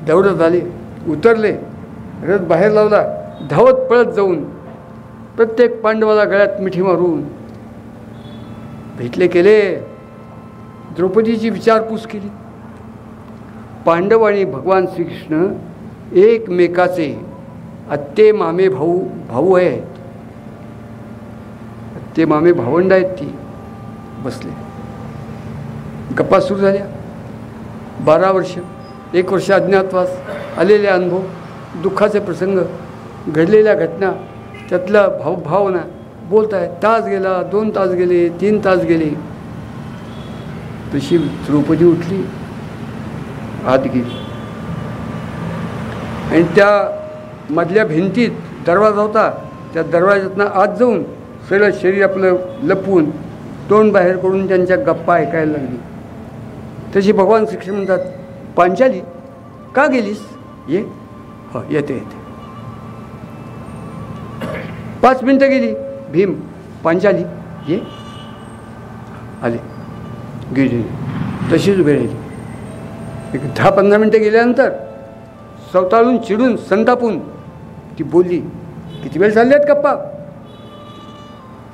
दौडत आले, उतरले, रथ बाहेर लावला, धावत पळत जाऊन प्रत्येक पांडवाला गळ्यात मिठी मारून भेटले केले. द्रौपदीची विचारपूस केली. पांडव आणि भगवान श्रीकृष्ण एकमेकाचे आत्ते मामे भाऊ आहेत. आत्ते मामे भावंड आहेत. ती बसले, गप्पा सुरू झाल्या. 12 वर्ष, 1 वर्ष अज्ञातवास, आलेले अनुभव, दुःखाचे प्रसंग, घडलेल्या घटना, त्यातल्या भावना बोलत आहे. तास गेला, 2 तास गेले, 3 तास गेले. तशी द्रौपदी उठली, आत गेली आणि त्या मधल्या भिंतीत दरवाजा होता. त्या दरवाज्यातनं आत जाऊन सगळं शरीर आपलं लपवून तोंड बाहेर करून त्यांच्या गप्पा ऐकायला लागली. तशी भगवान श्रीकृष्ण म्हणतात, पांचाली का गेलीस? ये. हो, येते येते. 5 मिनटं गेली. भीम, पांचाली ये. आले, गेली. तशीच उभी राहिली. एक 10-15 मिनटं गेल्यानंतर स्वतःहून चिडून संतापून ती बोलली, किती वेळ चालले आहेत गप्पा?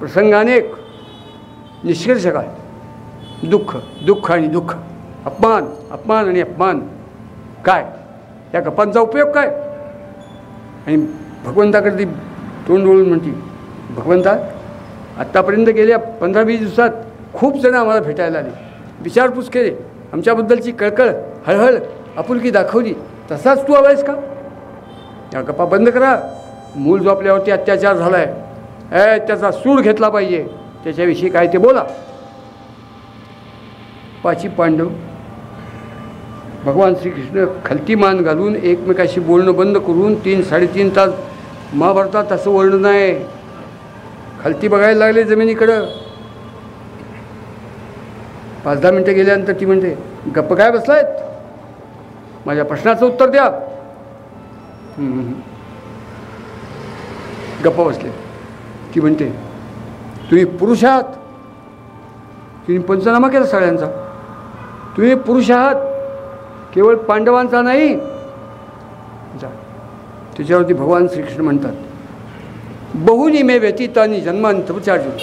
प्रसंग अनेक, निष्कर्ष काय? दुःख, दुःख आणि दुःख, अपमान, अपमान आणि अपमान. काय या गप्पांचा उपयोग काय? आणि भगवंताकडे ती तोंड वळून म्हणते, भगवंता, आत्तापर्यंत गेल्या 15-20 दिवसात खूप जण आम्हाला भेटायला आले, विचारपूस केले, आमच्याबद्दलची कळकळ, हळहळ, आपुलकी दाखवली. तसाच तू हवायस का? या गप्पा बंद करा. मूल जो आपल्यावरती अत्याचार झाला आहे, त्याचा सूड घेतला पाहिजे, त्याच्याविषयी काय ते बोला. 5 पांडव भगवान श्रीकृष्ण खालती मान घालून एकमेकाशी बोलणं बंद करून 3-3.5 तास महाभारतात असं वर्णन आहे. खालती बघायला लागले जमिनीकडं. 5-10 मिनटं गेल्यानंतर ती म्हणते, गप्प काय बसलायत? माझ्या प्रश्नाचं उत्तर द्या. गप्प बसले. ती म्हणते, तुम्ही पुरुष आहात. तिने पंचनामा केला सगळ्यांचा. तुम्ही पुरुष आहात, केवळ पांडवांचा नाही. त्याच्यावरती भगवान श्रीकृष्ण म्हणतात, बहुनी मे व्यतीतानी जन्मांतर्चार्जुन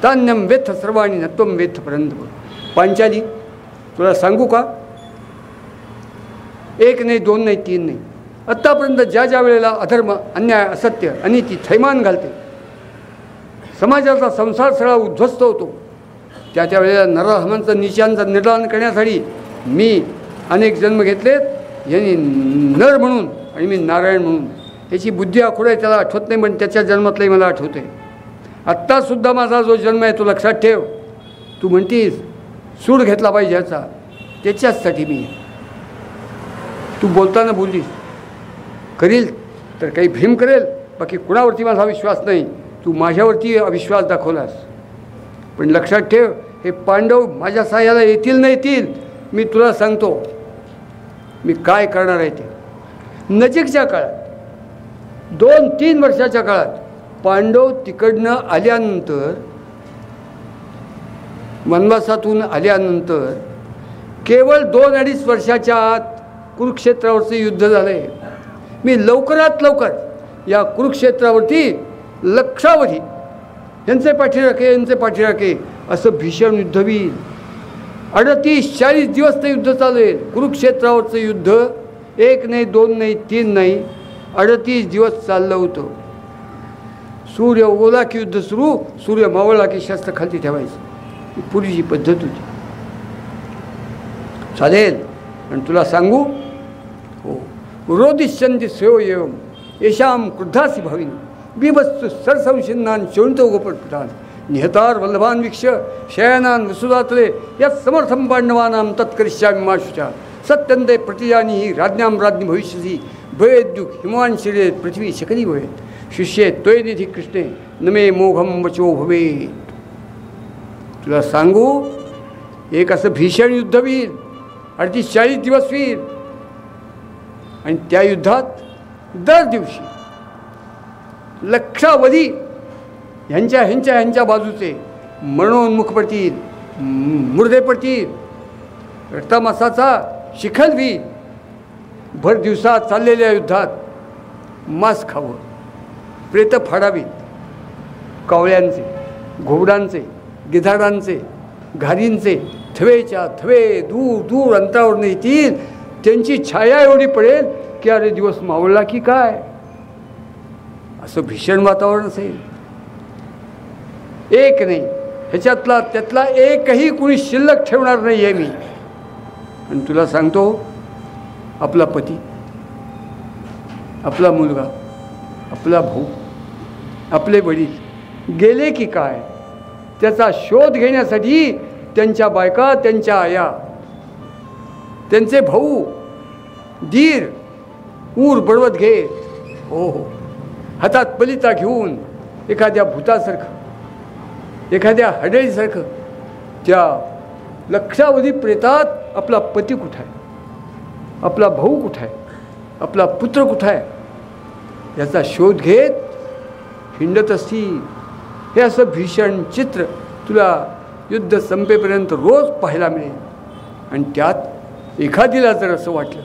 तान्यम वेत्थ सर्वाणी नत्वम वेत्थ परंतप. पांचाली, तुला सांगू का? 1 नाही, 2 नाही, 3 नाही, आत्तापर्यंत ज्या ज्या वेळेला अधर्म, अन्याय, असत्य, अनिती थैमान घालते, समाजाचा संसार सगळा उद्ध्वस्त होतो, त्या वेळेला नरहमांचं, नीचांचं निर्दान करण्यासाठी मी अनेक जन्म घेतलेत. यांनी नर म्हणून आणि मी नारायण म्हणून. याची बुद्धी आखूड आहे, त्याला आठवत नाही, पण त्याच्या जन्मातलंही मला आठवते. आत्तासुद्धा माझा जो जन्म आहे तो लक्षात ठेव. तू म्हणतीस सूड घेतला पाहिजे ह्याचा, त्याच्याचसाठी मी. तू बोलताना बोललीस, करील तर काही भीम करेल, बाकी कुणावरती माझा विश्वास नाही. तू माझ्यावरती अविश्वास दाखवलास. पण लक्षात ठेव, हे पांडव माझ्या सहाय्याला येतील नाही येतील, मी तुला सांगतो मी काय करणार आहे ते. नजीकच्या काळात 2-3 वर्षाच्या काळात पांडव तिकडनं आल्यानंतर, वनवासातून आल्यानंतर केवळ 2-2.5 वर्षाच्या आत कुरुक्षेत्रावरचं युद्ध झालं आहे. मी लवकरात लवकर या कुरुक्षेत्रावरती लक्षावधी यांचे पाठीराखे असं भीषण युद्ध होईल. 38-40 दिवस ते युद्ध चालू आहे. कुरुक्षेत्रावरचं युद्ध 1 नाही, 2 नाही, 3 नाही, 38 दिवस चाललं होतं. सूर्य उगवला की युद्ध सुरू, सूर्य मावळला की शस्त्र खालती ठेवायचं. ही पूर्वीची पद्धत होती. चालेल. आणि तुला सांगू, हो, रोदिष्यन्ति श्रेयो एवं येषां क्रुद्धासी भाविनी बिभत्सु सरसंशिन्नान् चोणितो गोपटपटान् निहतार वल्लभान् वीक्ष्य शयनान् वसुधातले यत् समर्थं पाण्डवानां तत्करिष्यामि मा शुचा सत्यन्ते प्रतिजानीहि राज्ञां राज्ञी भविष्यसि भवेद्युक् हिमान् शिरेत् पृथ्वी शकली भवेत् शिष्ये त्वयि निधि कृष्णे न मे मोघं वचो भवेत्. तुला सांगू, एक असं भीषण युद्ध होईल, 38-40 दिवस होईल. आणि त्या युद्धात दर दिवशी लक्षावधी ह्यांच्या बाजूचे मरणोन्मुख पडतील, मुर्दे पडतील, रक्तामासाचा शिखल होईल. भर दिवसात चाललेल्या युद्धात मांस खावं, प्रेत फाडावीत, कावळ्यांचे, घोबडांचे, गिधाडांचे, घारींचे थवेच्या थवे दूर दूर अंतरावरून येतील. त्यांची छाया एवढी पडेल की अरे दिवस मावळला की काय, असं भीषण वातावरण असेल. एक नाही, ह्याच्यातला त्यातला एकही कुणी शिल्लक ठेवणार नाही आहे मी. आणि तुला सांगतो, आपला पती, आपला मुलगा, आपला भाऊ, आपले वडील गेले की काय, त्याचा शोध घेण्यासाठी त्यांच्या बायका, त्यांच्या आया, त्यांचे भाऊ, दीर ऊर बडवत घे, हो हो, हातात पलिता घेऊन एखाद्या भूतासारखं, एखाद्या हडळीसारखं त्या लक्षावधी प्रेतात आपला पती कुठं आहे, आपला भाऊ कुठं आहे, आपला पुत्र कुठं आहे, याचा शोध घेत हिंडत असतील. हे असं भीषण चित्र तुला युद्ध संपेपर्यंत रोज पाहायला मिळेल. आणि त्यात एखादीला जर असं वाटलं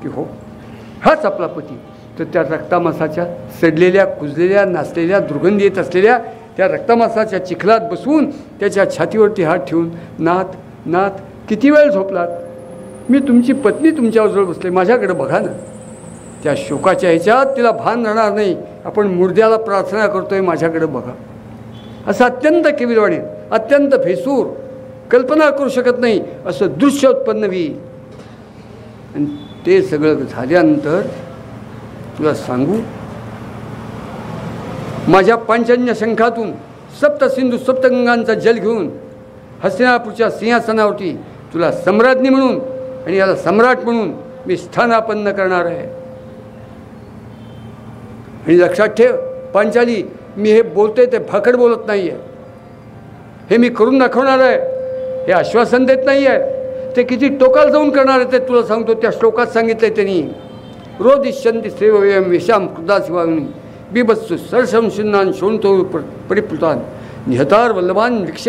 की हो हाच आपला पती, तर त्या रक्तामासाच्या सडलेल्या, कुजलेल्या, नाचलेल्या, दुर्गंधी येत असलेल्या त्या रक्तामासाच्या चिखलात बसून त्याच्या छातीवरती हात ठेवून, नाथ नाथ किती वेळ झोपलात, मी तुमची पत्नी तुमच्याजवळ बसले, माझ्याकडे बघा ना. त्या शोकाच्या ह्याच्यात तिला भान राहणार नाही, आपण मुर्द्याला प्रार्थना करतोय, माझ्याकडे बघा. असं अत्यंत केविलवाणी, अत्यंत भेसूर, कल्पना करू शकत नाही असं दृश्य उत्पन्न होईल. आणि ते सगळं झाल्यानंतर तुला सांगू, माझ्या पांचजन्य शंखातून सप्तसिंधू सप्तगंगांचा जल घेऊन हस्तिनापूरच्या सिंहासनावरती तुला सम्राज्ञी म्हणून आणि याला सम्राट म्हणून मी स्थानापन्न करणार आहे. आणि लक्षात ठेव पांचाली, मी हे बोलते ते फाकड बोलत नाही आहे, हे मी करून दाखवणार आहे, हे आश्वासन देत नाही आहे. ते किती टोकाला जाऊन करणार आहे ते तुला सांगतो. त्या श्लोकात सांगितलं आहे त्यांनी, रोदिष्यंती सेवयम विषाम कृदा शिवानी बिभत्सु सरसंशुन्नान शोणतो परिप्लुतान निहतार वल्लभान वृक्ष.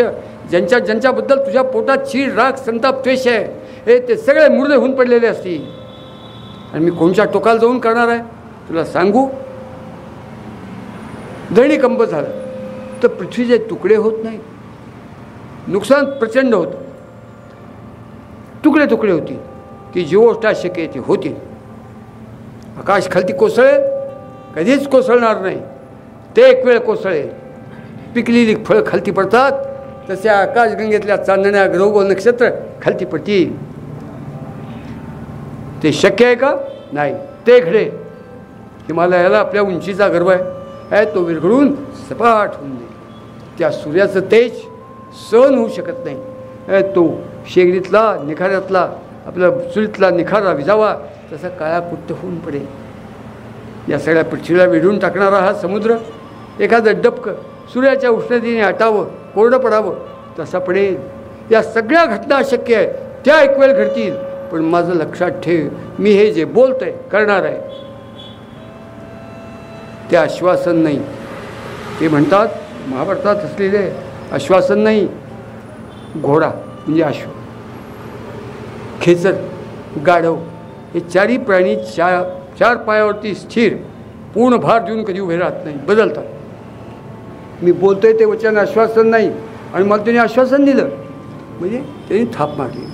ज्यांच्याबद्दल तुझ्या पोटात चीड, राग, संताप, द्वेष आहे, हे ते सगळे मुर्दे होऊन पडलेले असतील. आणि मी कोणत्या टोकाला जाऊन करणार आहे तुला सांगू. धरणीकंप झाला तर पृथ्वीचे तुकडे होत नाही, नुकसान प्रचंड होतं, तुकडे तुकडे होतील की जीवोष्टा शक्य ती होतील. आकाश खालती कोसळेल, कधीच कोसळणार नाही, ते एक वेळ कोसळेल. पिकलेली फळं खालती पडतात तसे आकाशगंगेतल्या चांदण्या, ग्रह, नक्षत्र खालती पडतील. ते शक्य आहे का? नाही. ते घडे हिमालयाला आपल्या उंचीचा गर्व आहे, तो विरघळून सपाट होऊन जाईल. त्या सूर्याचं तेज सहन होऊ शकत नाही, तो शेगडीतला निखाऱ्यातला आपल्या चुलीतला निखारा विजावा तसा काळा कुट्ट होऊन पडेल. या सगळ्या पृथ्वीला वेढून टाकणारा हा समुद्र एखादं डबकं सूर्याच्या उष्णतेने हटावं, कोरडं पडावं तसा पडेल. या सगळ्या घटना अशक्य आहे, त्या एक वेळ घडतील. पण माझं लक्षात ठेव, मी हे जे बोलतोय करणार आहे. ते आश्वासन नाही, ते म्हणतात महाभारतात असलेले आश्वासन नाही. घोडा म्हणजे अश्व, खेचर, गाढव हे चारही प्राणी चार पायावरती स्थिर पूर्ण भार देऊन कधी उभे राहत नाही, बदलतात. मी बोलतोय ते वचन आश्वासन नाही. आणि मग त्यांनी आश्वासन दिलं म्हणजे त्यांनी थाप मारली.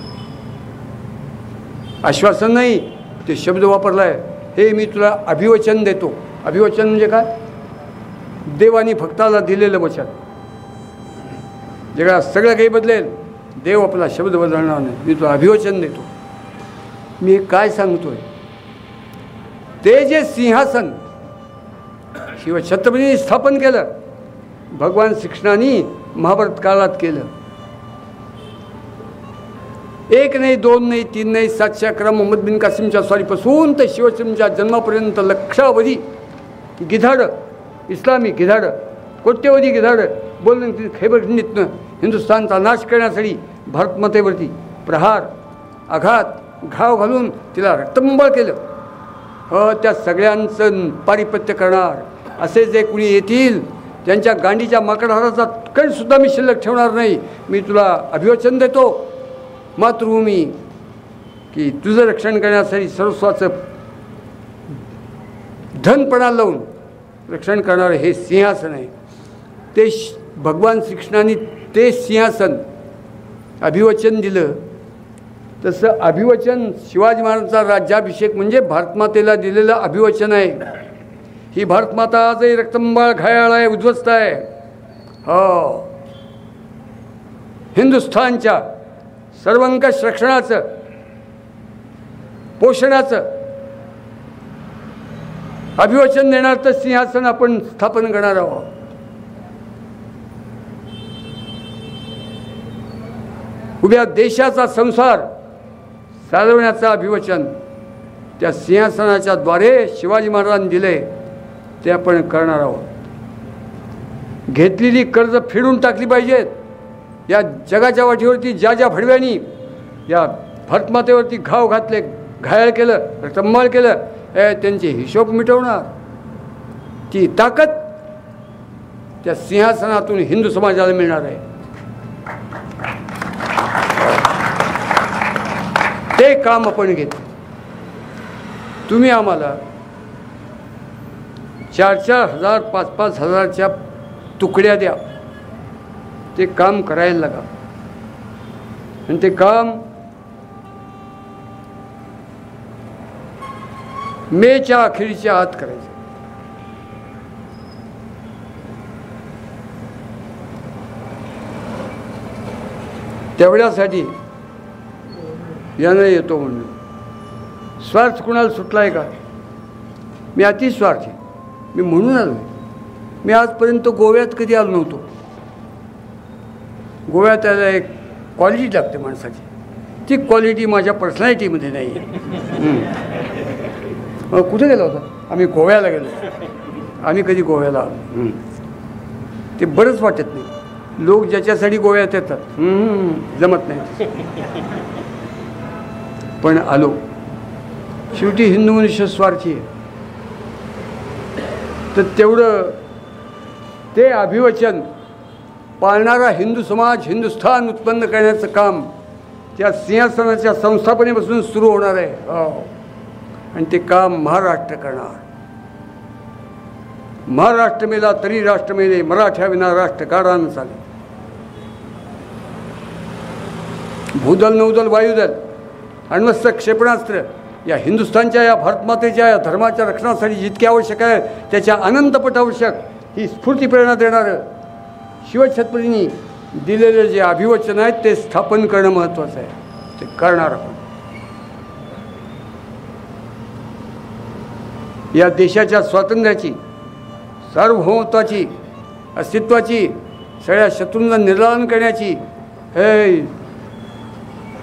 आश्वासन नाही, ते शब्द वापरला आहे, हे मी तुला अभिवचन देतो. अभिवचन म्हणजे काय? देवानी भक्ताला दिलेलं वचन. जगात सगळं काही बदलेल, देव आपला शब्द बदलणार नाही. मी तुला अभिवचन देतो. मी काय सांगतोय, ते जे सिंहासन शिवछत्रपतींनी स्थापन केलं, भगवान श्रीकृष्णाने महाभारत काळात केलं. एक नाही, दोन नाही, तीन नाही, 711 मोहम्मद बिन कासिमच्या स्वारीपासून ते शिवछत्रपतींच्या जन्मापर्यंत लक्षावधी गिधाडं, इस्लामी गिधाडं, कोट्यवधी गिधाडं बोलून खैबर खंडीतनं हिंदुस्थानचा नाश करण्यासाठी भारतमातेवरती प्रहार, आघात, घाव घालून तिला रक्तबंबाळ केलं. त्या सगळ्यांचं पारिपत्य करणार असे जे कुणी येतील त्यांच्या गांडीच्या माकडहाराचा कणसुद्धा मी शिल्लक ठेवणार नाही. मी तुला अभिवचन देतो. मातृभूमी की तुझं रक्षण करण्यासाठी सर्वस्वाचं धनपणा लावून रक्षण करणारं हे सिंहासन आहे. ते भगवान श्रीकृष्णाने ते सिंहासन अभिवचन दिलं. तसं अभिवचन शिवाजी महाराजांचा राज्याभिषेक म्हणजे भारतमातेला दिलेलं अभिवचन आहे. ही भारतमाता आजही रक्तंबाळ घायाळ आहे, उद्ध्वस्त आहे. हो, हिंदुस्थानच्या सर्वंकष रक्षणाचं पोषणाचं अभिवचन देणार तर सिंहासन आपण स्थापन करणार आहोत. उभ्या देशाचा संसार चालवण्याचं अभिवचन त्या सिंहासनाच्या द्वारे शिवाजी महाराजांनी दिले ते आपण करणार आहोत. घेतलेली कर्ज फेडून टाकली पाहिजेत. या जगाच्या वाटेवरती ज्या ज्या भडव्यांनी या भारतमातेवरती घाव घातले, घायल केलं, रक्तंबाळ केलं, त्यांचे हिशोब मिटवणार ती ताकद त्या सिंहासनातून हिंदू समाजाला मिळणार आहे. ते काम आपण घेतलं. तुम्ही आम्हाला 4-4 हजार 5-5 हजारच्या तुकड्या द्या. ते काम करायला लागा आणि ते काम मेच्या अखेरीच्या आत करायचं. तेवढ्यासाठी यानं येतो म्हणून स्वार्थ कुणाला सुटला आहे का? मी अतिस्वार्थी, मी म्हणून आलो. मी आजपर्यंत गोव्यात कधी आलो नव्हतो. गोव्यात त्याला एक क्वालिटी लागते माणसाची, ती क्वालिटी माझ्या पर्सनॅलिटीमध्ये नाही आहे. कुठे गेला होता? आम्ही गोव्याला गेलो. आम्ही कधी गोव्याला आलो ते बरंच वाटत नाही. लोक ज्याच्यासाठी गोव्यात येतात जमत नाही, पण आलो. शेवटी हिंदू मनुष्य स्वार्थी आहे. तर तेवढं ते अभिवचन पाळणारा हिंदू समाज, हिंदुस्थान उत्पन्न करण्याचं काम त्या सिंहासनाच्या संस्थापनेपासून सुरू होणार आहे. हो, आणि ते काम महाराष्ट्र करणार. महाराष्ट्र मेला तरी राष्ट्र मेले, मराठ्या विना राष्ट्र काढा न चाले. भूदल, नौदल, वायुदल, अण्वस्त्र, क्षेपणास्त्र या हिंदुस्थानच्या, या भारतमातेच्या, या धर्माच्या रक्षणासाठी जितके आवश्यक आहे त्याच्या अनंतपट आवश्यक ही स्फूर्ती प्रेरणा देणारं शिवछत्रपतींनी दिलेले जे अभिवचन आहेत ते स्थापन करणं महत्त्वाचं आहे. ते करणार आपण. या देशाच्या स्वातंत्र्याची, सार्वभौमत्वाची, अस्तित्वाची, सगळ्या शत्रूंना निर्दालन करण्याची हे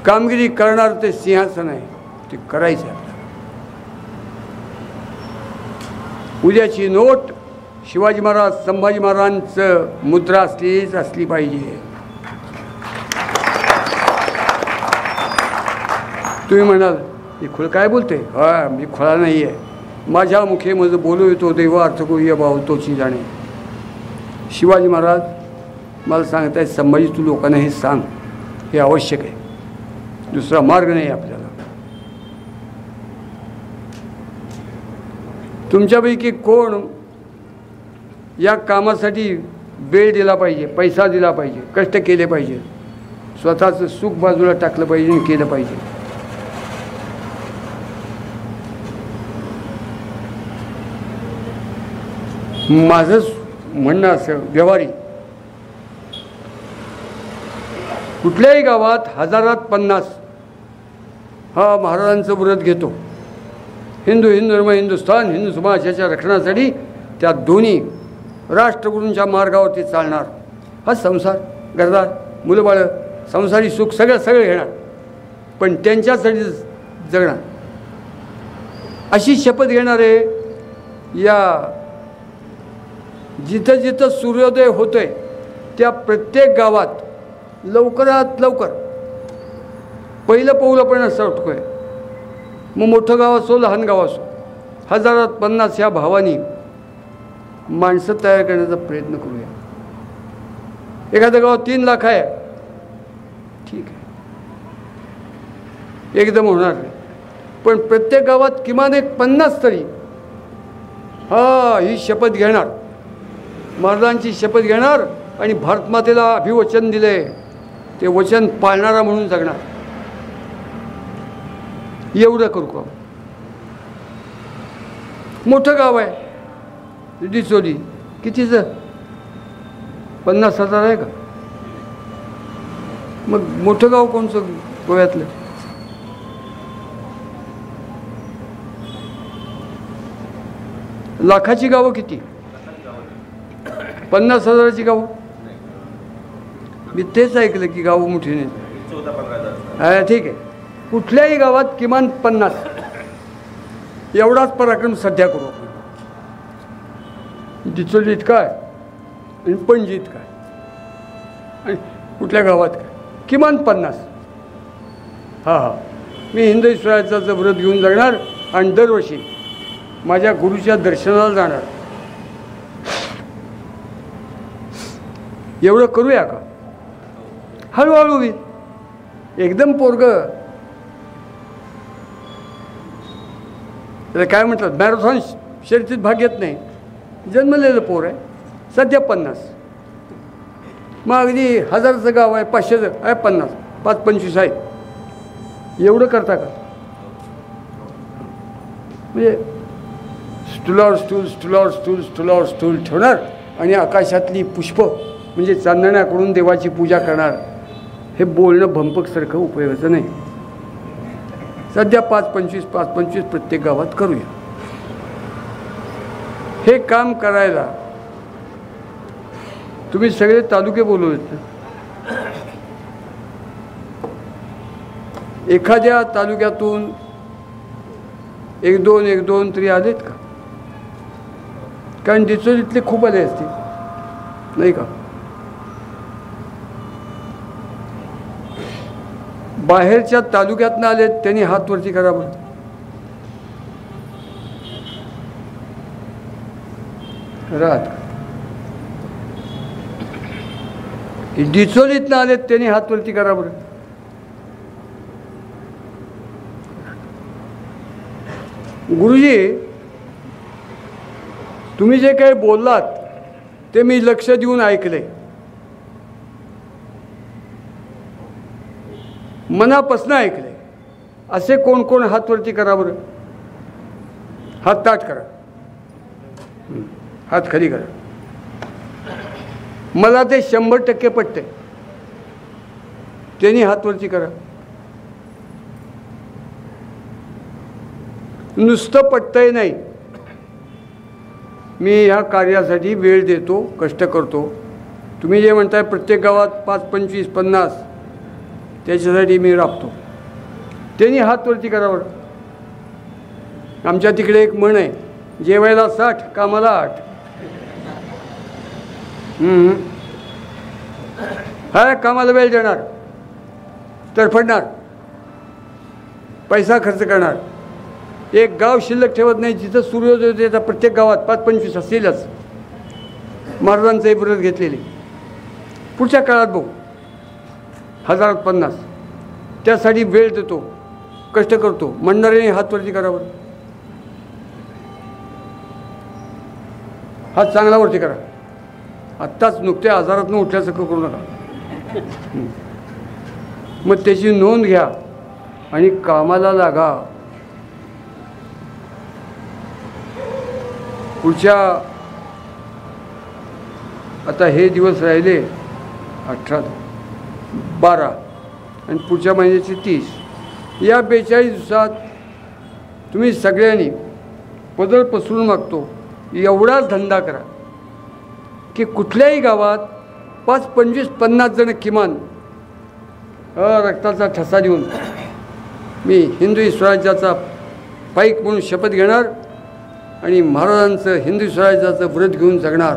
कामगिरी करणार ते सिंहासन आहे. ते करायचं आहे आपल्याला. उद्याची नोट शिवाजी महाराज, संभाजी महाराजांचं मुद्रा असली पाहिजे. तुम्ही म्हणाल ही खुळ काय बोलते? हा, मी खुळा नाही आहे. माझ्या मुखे माझं बोलू येतो देवा अर्थ कोय भाव तोची जाणे. शिवाजी महाराज मला सांगत आहेत, संभाजी तू लोकांना हे सांग, हे आवश्यक आहे. दुसरा मार्ग नाही आपल्याला. तुमच्यापैकी कोण या कामासाठी वेळ दिला पाहिजे, पैसा दिला पाहिजे, कष्ट केले पाहिजे, स्वतःचं सुख बाजूला टाकलं पाहिजे आणि केलं पाहिजे. माझं म्हणणं असं व्यवहारिक, कुठल्याही गावात 1050 हा महाराजांचं व्रत घेतो. हिंदू धर्म, हिंदुस्थान, हिंदू समाजाच्या रक्षणासाठी त्या दोन्ही राष्ट्रगुरूंच्या मार्गावरती चालणार. हा संसार, घरदार, मुलंबाळं, संसारी सुख सगळं घेणार, पण त्यांच्यासाठी जगणार अशी शपथ घेणारे या जिथं जिथं सूर्योदय होतोय त्या प्रत्येक गावात लवकरात लवकर पहिलं पाऊल आपण असं उठतोय. मग मोठं गाव असो, लहान गाव असो, 1050 ह्या भावानी माणसं तयार करण्याचा प्रयत्न करूया. एखाद्या गावात 3 लाख आहे, ठीक आहे, एकदम होणार नाही, पण प्रत्येक गावात किमान एक 50 तरी ही शपथ घेणार, महाराजांची शपथ घेणार आणि भारतमातेला अभिवचन दिले ते वचन पाळणारा म्हणून जगणार. एवढं करू का? मोठं गाव आहे डिचोली, कितीचं? 50,000 आहे का? मग मोठं गाव कोणचं गोव्यातलं? लाखाची गावं किती? 50,000ची गावं. मी तेच ऐकलं की गावं मोठी नाही. ठीक आहे, कुठल्याही गावात किमान 50 एवढाच पराक्रम सध्या करू. डिचोलीत काय आणि पणजीत काय आणि कुठल्या गावात काय, किमान 50. मी हिंदवी स्वराज्याचं व्रत घेऊन जगणार आणि दरवर्षी माझ्या गुरुच्या दर्शनाला जाणार. एवढं करूया का? हळूहळू होईल. एकदम पोरगं त्याला काय म्हणतात, मॅरेथॉन शर्यतीत भाग घेत नाही, जन्मलेलं पोर आहे. सध्या 50. मग अगदी 1000चं गाव आहे, 500चं आहे, 50, 5-25 आहेत. एवढं करता का? म्हणजे स्टुलावर स्टूल, स्टुलावर स्टूल, स्टुलावर स्टूल ठेवणार आणि आकाशातली पुष्प म्हणजे चांदण्याकडून देवाची पूजा करणार. हे बोलणं भंपकसारखं उपयोगाचं नाही. सध्या 5-25 प्रत्येक गावात करूया. हे काम करायला तुम्ही सगळे तालुके बोलवलेत ना? एखाद्या तालुक्यातून 1-2 तरी आलेत का? कारण डिचोलीतले खूप आले असतील नाही का? बाहेरच्या तालुक्यातनं आलेत त्यांनी हात वरती करा बरं. राहत डिचोलीतनं आलेत त्यांनी हात वरती करा बरं. गुरुजी, तुम्ही जे काही बोललात ते मी लक्ष देऊन ऐकले, मनापासून ऐकले. असे कोण कोण हात वरती करा बरं. हात ताट करा, हात खाली करा. मला ते 100% पटते. त्यांनी हात वरती करा. नुसतं पटतंय नाही, मी ह्या कार्यासाठी वेळ देतो, कष्ट करतो. तुम्ही जे म्हणताय प्रत्येक गावात 5-25-50 त्याच्यासाठी मी राबतो. त्यांनी हात वरती करावर. आमच्या तिकडे एक म्हण आहे, जेवायला 60 कामाला 8. हा कामाला वेळ देणार, तरफडणार, पैसा खर्च करणार. एक गाव शिल्लक ठेवत नाही जिथं सूर्योदय होते. त्या प्रत्येक गावात 5-25 असेलच. महाराजांचं व्रत घेतलेले. पुढच्या काळात बघू 1050. त्यासाठी वेळ देतो, कष्ट करतो. म्हणणाऱ्याने हात वरती करावर. हात चांगला वरती करा. आत्ताच नुकत्या आजारातून उठल्यासारखं करू नका. मग त्याची नोंद घ्या आणि कामाला लागा. पुढच्या आता हे दिवस राहिले 18-12 आणि पुढच्या महिन्याचे 30. या 42 दिवसात तुम्ही सगळ्यांनी पदर पसरून मागतो एवढाच धंदा करा की कुठल्याही गावात 5-25-50 जण किमान रक्ताचा ठसा देऊन मी हिंदवी स्वराज्याचा पाईक म्हणून शपथ घेणार आणि महाराजांचं हिंदवी स्वराज्याचं व्रत घेऊन जगणार.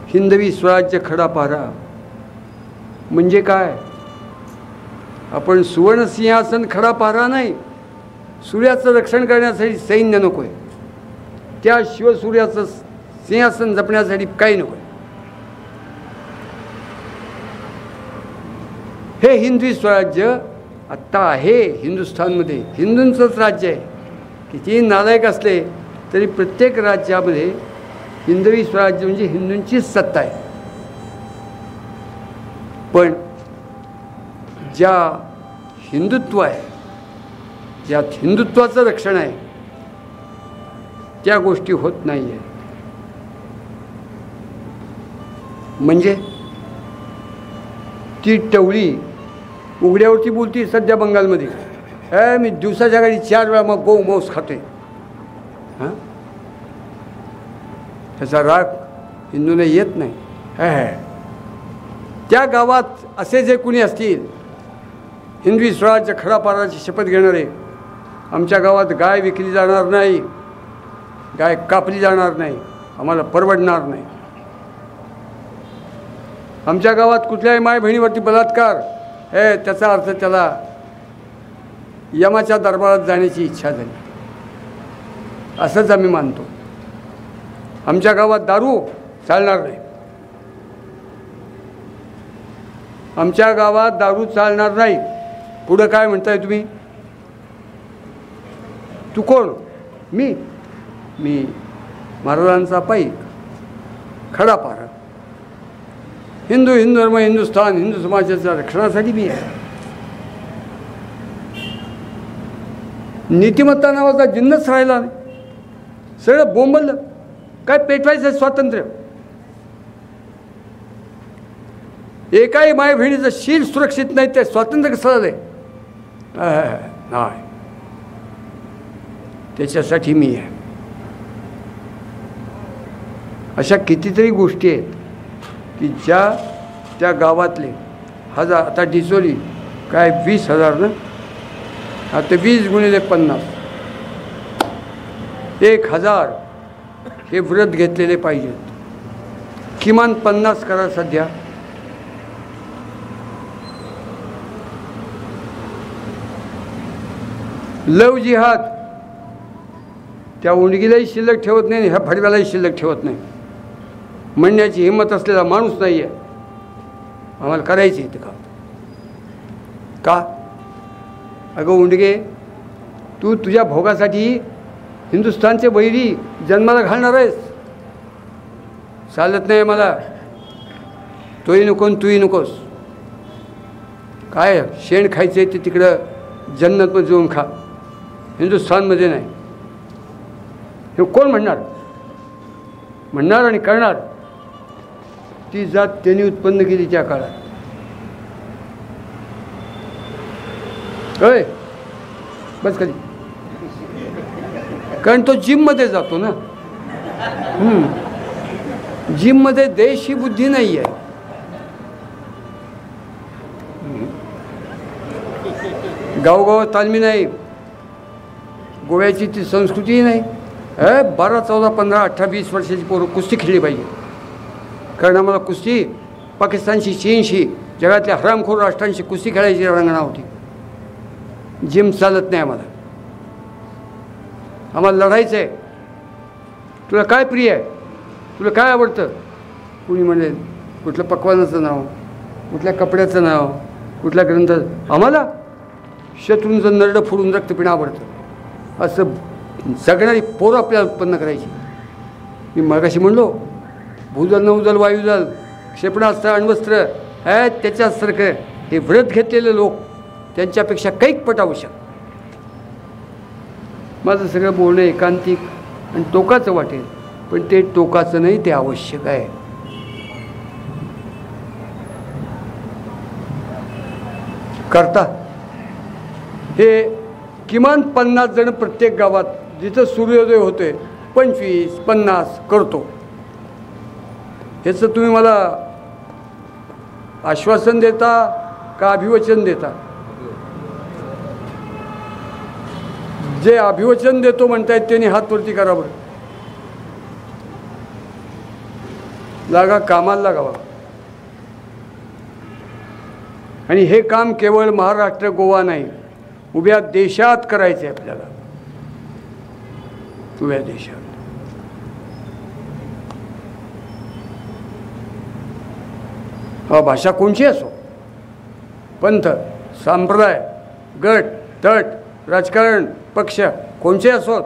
हिंदवी स्वराज्य खडा पारा म्हणजे काय? आपण सुवर्ण सिंहासन खडा पारा नाही, सूर्याचं रक्षण करण्यासाठी सैन्य नको आहे. त्या शिवसूर्याचं सिंहासन जपण्यासाठी काही नको आहे. हे हिंदवी स्वराज्य आत्ता आहे हिंदुस्थानमध्ये हिंदूंचंच राज्य आहे. कितीही नालायक असले तरी प्रत्येक राज्यामध्ये हिंदवी स्वराज्य म्हणजे हिंदूंचीच सत्ता आहे. पण ज्या हिंदुत्व आहे, ज्यात हिंदुत्वाचं रक्षण आहे, त्या गोष्टी होत नाही आहे. म्हणजे ती टवळी उघड्यावरती बोलती सध्या बंगालमध्ये, मी दिवसाच्या गाडी 4 वेळा मग गो मांस खातोय. हां, त्याचा राग हिंदूला येत नाही. त्या गावात असे जे कुणी असतील हिंदवी स्वराज्य खरा पाराची शपथ घेणारे, आमच्या गावात गाय विकली जाणार नाही, गाय कापली जाणार नाही, आम्हाला परवडणार नाही. आमच्या गावात कुठल्याही माय बहिणीवरती बलात्कार, त्याचा अर्थ त्याला यमाच्या दरबारात जाण्याची इच्छा झाली, असंच आम्ही मानतो. आमच्या गावात दारू चालणार नाही, आमच्या गावात दारू चालणार नाही. पुढं काय म्हणताय तुम्ही? तू कोण? मी महाराजांचा पाईक, खडा पारा. हिंदू धर्म, हिंदुस्थान, हिंदू समाजाच्या रक्षणासाठी मी आहे. नीतिमत्ता नावाचा जिन्नस राहिला नाही, सगळं बोंबललं. काय पेटवायचं स्वातंत्र्य? एकाही माय बहिणीचं शील सुरक्षित नाही, ते स्वातंत्र्य कसं झालंय? नाही, त्याच्यासाठी मी आहे. अशा कितीतरी गोष्टी आहेत की ज्या त्या गावातले हजार, आता डिचोली काय 20,000 ना, आता 20 गुणिले 50, 1,000 हे व्रत घेतलेले पाहिजेत. किमान 50 करा सध्या. लव जिहाद, त्या उंडगीलाही शिल्लक ठेवत नाही, ह्या फडव्यालाही शिल्लक ठेवत नाही. म्हणण्याची हिंमत असलेला माणूस नाही आहे. आम्हाला करायची इथं काम का? अगं उंडगे, तू तुझ्या भोगासाठी हिंदुस्थानचे वैरी जन्माला घालणार आहेस? चालत नाही मला. तोही नको तूही नकोस. काय शेण खायचं आहे ते तिकडं जन्नतमध्ये जाऊन खा, हिंदुस्थानमध्ये नाही. हे कोण म्हणणार? म्हणणार आणि करणार ती जात त्यांनी उत्पन्न केली त्या काळात. कळे बस कधी, कारण तो जिममध्ये जातो ना. जिममध्ये देश ही बुद्धी नाही आहे. गावगावात तालमी नाही, गोव्याची ती संस्कृतीही नाही. 12, 14, 15, 18, 20 वर्षाची पोरं कुस्ती खेळली पाहिजे. कारण आम्हाला कुस्ती पाकिस्तानशी, चीनशी, जगातल्या हरामखोर राष्ट्रांशी कुस्ती खेळायची रंगणा होती. जिम चालत नाही आम्हाला. आम्हाला लढायचं आहे. तुला काय प्रिय आहे? तुला काय आवडतं? कुणी म्हणेल कुठलं पक्वानाचं नाव, कुठल्या कपड्याचं नाव, कुठल्या ग्रंथाचं. आम्हाला शत्रूंचं नरडं फोडून रक्त पिणं आवडतं. असं जगणारी पोरं आपल्याला उत्पन्न करायची. मी मगाशी म्हणलो, भूजल, नौजल, वायुजल, क्षेपणास्त्र, अण्वस्त्र, त्याच्यासारखं हे व्रत घेतलेले लोक त्यांच्यापेक्षा कैक पट आवश्यक. माझं सगळं बोलणं एकांतिक आणि टोकाचं वाटेल, पण ते टोकाचं नाही, ते आवश्यक आहे. करता हे किमान 50 जण प्रत्येक गावात, जिथं सूर्योदय होतोय 25, 50 करतो. ह्याचं तुम्ही मला आश्वासन देता का अभिवचन देता? जे अभिवचन देतो म्हणतायत त्यांनी हात वरती करा बरं. लागा, कामाला लागावा. आणि हे काम केवळ महाराष्ट्र, गोवा नाही, उभ्या देशात करायचं आहे आपल्याला. उभ्या देशात. भाषा कोणची असो, पंथ, संप्रदाय, गट तट राजकारण पक्ष कोणचे असोत,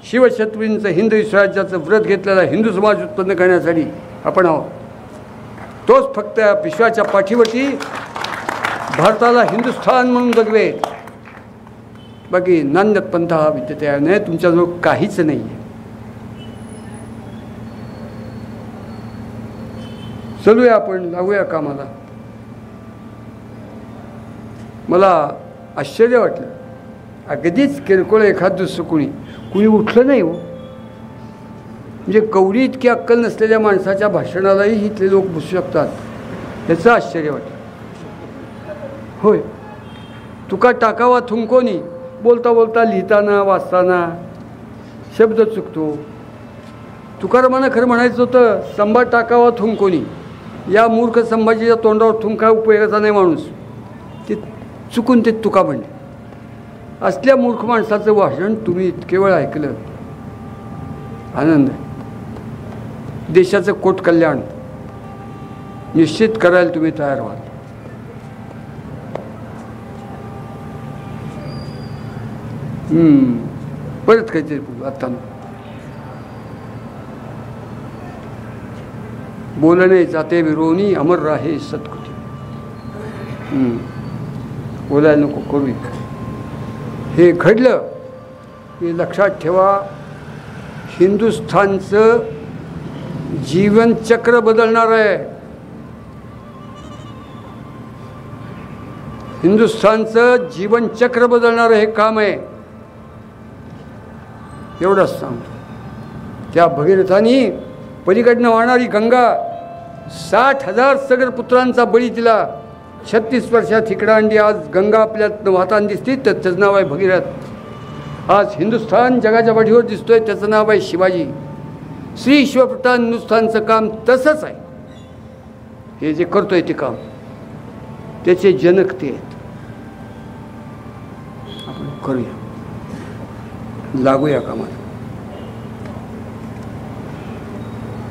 शिवछत्रपतींचं हिंदवी स्वराज्याचं व्रत घेतलेला हिंदू समाज उत्पन्न करण्यासाठी आपण आहोत. तोच फक्त या विश्वाच्या पाठीवरती भारताला हिंदुस्थान म्हणून जगवे. बाकी नान्यत पंथ हा विद्यते नाही, तुमच्याजवळ काहीच नाही आहे. चलूया आपण, लागूया कामाला. मला आश्चर्य वाटलं, अगदीच किरकोळ एखाद दुसरं कुणी उठलं नाही हो. म्हणजे कवडी इतकी अक्कल नसलेल्या माणसाच्या भाषणालाही इथले लोक बसू शकतात, याचं आश्चर्य वाटलं. होय, तुका टाकावा थुंकोनी, बोलता बोलता लिहिताना वाचताना शब्द चुकतो. तुकारामानं खरं म्हणायचं होतं, संभा टाकावा थुंकोनी. या मूर्ख संभाजीच्या तोंडावर थुंका उपयोगाचा नाही माणूस. ते चुकून ते तुका म्हणले. असल्या मूर्ख माणसाचं भाषण तुम्ही इतके वेळ ऐकलं, आनंद. देशाचं कोट कल्याण निश्चित करायला तुम्ही तयार व्हाल. परत काहीतरी बोलू. आता बोलणे जाते विरोनी अमर राहे सत्कृती. बोलायला नको करू. हे घडलं की लक्षात ठेवा, हिंदुस्थानचं जीवनचक्र बदलणार आहे. हिंदुस्थानचं जीवनचक्र बदलणारं हे काम आहे. एवढंच सांगतो. त्या भगीरथांनी पलीकडनं वाहणारी गंगा 60,000 सगर पुत्रांचा बळी दिला. 36 वर्षात इकडं अंडी आज गंगा आपल्यात वाहताना दिसते, तर त्याचं नाव आहे भगीरथ. आज हिंदुस्थान जगाच्या पाठीवर दिसतोय, त्याचं नाव आहे शिवाजी. श्री शिवप्रधान हिंदुस्थानचं काम तसंच आहे. हे जे करतोय ते काम, त्याचे जनक ते आहेत. आपण करूया, लागूया कामाला.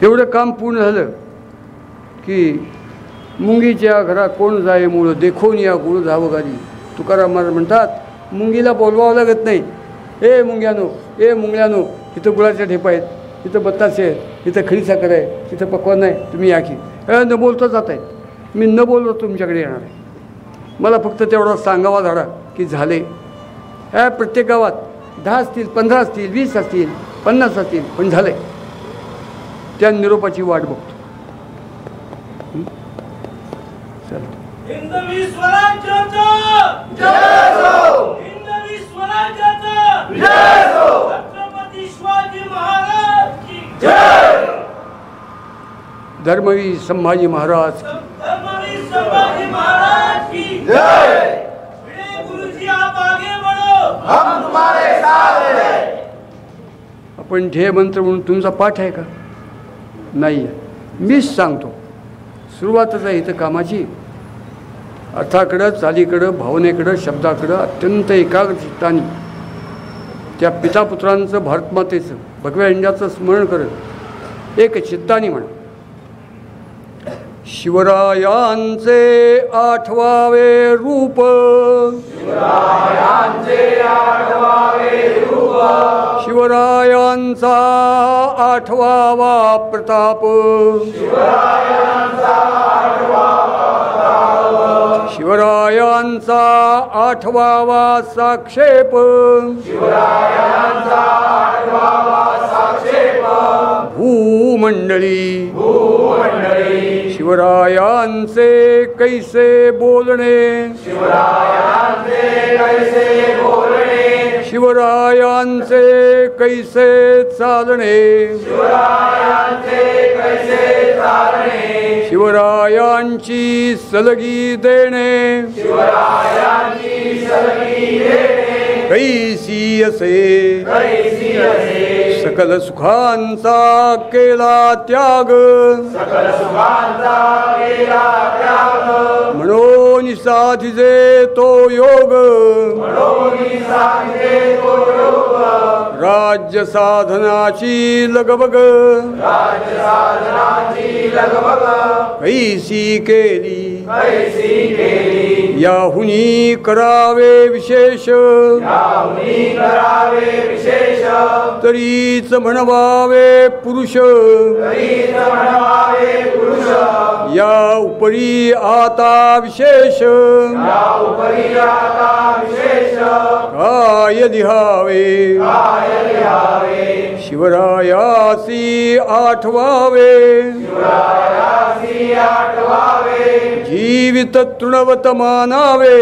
एवढं काम पूर्ण झालं की मुंगीच्या घरात कोण जाय मुळं देखून या गुळ जावं गाडी. तुकाराम महाराज म्हणतात, मुंगीला बोलवावं लागत नाही. ए मुंग्यानो, ए मुंगल्यानो, इथं गुळाच्या ढेपा आहेत, इथं बत्तासे आहेत, इथं खडी साखर आहे, इथं पकवान आहे, तुम्ही या की. न बोलता जात आहेत. मी न बोललो तुमच्याकडे येणार आहे. मला फक्त तेवढा सांगावा धाडा की झाले. प्रत्येक गावात 10 असतील, 15 असतील, 20 असतील, 50 असतील, पण झाले. त्या निरोपाची वाट बघतो. हिंदवी स्वराज्याचा जय हो. हिंदवी स्वराज्याचा जय हो. छत्रपती शिवाजी महाराज की जय. धर्मवीर संभाजी महाराज, धर्मवीर संभाजी महाराज की जय. भिडे गुरुजी आप आगे बढ़ो, हम तुम्हारे साथ हैं. आपण ध्येय मंत्र म्हणून तुमचा पाठ आहे का? नाही आहे. मीच सांगतो. सुरुवातच आहे इथं कामाची. अर्थाकडं, चालीकडं, भावनेकडं, शब्दाकडं अत्यंत एकाग्र चित्ताने त्या पितापुत्रांचं, भारतमातेचं, भगव्या इंडियाचं स्मरण करत एक चित्ताने म्हणा, शिवरायांचे 8वावे रूप, शिवरायांचे 8वावे रूप, शिवरायांचा 8वावा प्रताप, शिवरायांचा 8वावा प्रताप, शिवरायांचा 8वावा साक्षेप, शिवरायांचा 8वावा साक्षेप, भूमंडळी, भूमंडळी, शिवरायांचे कैसे बोलणे, शिवरायांचे कैसे बोलणे, शिवरायांचे कैसे चालणे, शिवरायांचे कैसे चालणे, शिवरायांची सलगी देणे, शिवरायांची सलगी देणे, कैसी असे, कैसी असे, सकल सुखांचा केला त्याग, सकल सुखांचा केला त्याग, म्हणून साधिजे तो योग, म्हणून साधिजे तो योग, राज्य साधनाची लगबग, राज्य साधनाची लगबग, कैसी केली, याहुनी करावे विशेष तरीच म्हणवावे पुरुष या उपरी आता विशेष काय लिहावे शिवरायासी आठवावे जीवित तृणवत मानावे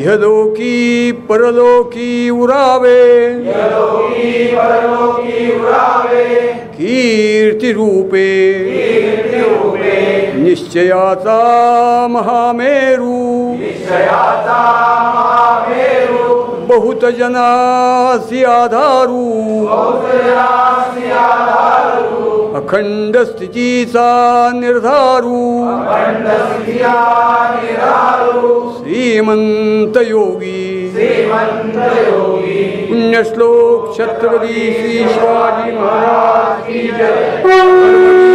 इहलोकी परलोकी उरावे कीर्ती रूपे निश्चयाचा महामेरू बहुत जनासी आधारू अखंड स्थितीचा निर्धारू श्रीमंत योगी पुण्यश्लोक छत्रपती श्री शिवाजी महाराज की जय.